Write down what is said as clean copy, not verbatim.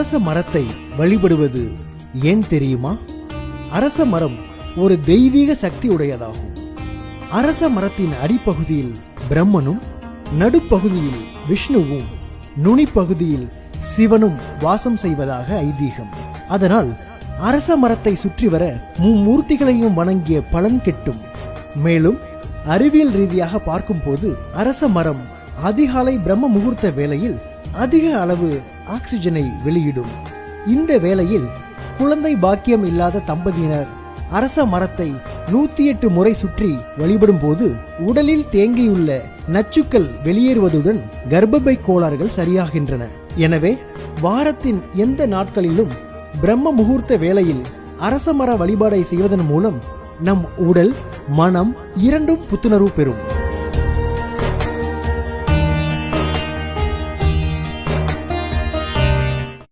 அரச மரத்தை வழிபடுவது ஏன் தெரியுமா? அரச மரம் ஒரு தெய்வீக சக்தி உடையதாகும். அரச மரத்தின் அடிப்பகுதியில் பிரம்மனும், நடுப்பகுதியில் விஷ்ணுவும், நுனிப்பகுதியில் சிவனும் வாசம் செய்வதாக ஐதீகம். அதனால் அரச மரத்தை சுற்றி வர மும்மூர்த்திகளையும் வணங்கிய பலன் கிட்டும். மேலும் அறிவியல் ரீதியாக பார்க்கும் போது அரச மரம் அதிகாலை பிரம்ம முகூர்த்த வேளையில் அதிக அளவு ஆக்சிஜனை வெளியிடும். இந்த வேளையில் குழந்தை பாக்கியம் இல்லாத தம்பதியினர் அரச மரத்தை 108 முறை சுற்றி வழிபடும் போது உடலில் தேங்கியுள்ள நச்சுக்கள் வெளியேறுவதுடன் கர்ப்பப்பை கோளாறுகள் சரியாகின்றன. எனவே வாரத்தின் எந்த நாட்களிலும் பிரம்ம முகூர்த்த வேளையில் அரச மர வழிபாடை செய்வதன் மூலம் நம் உடல், மனம் இரண்டும் புத்துணர்வு பெறும்.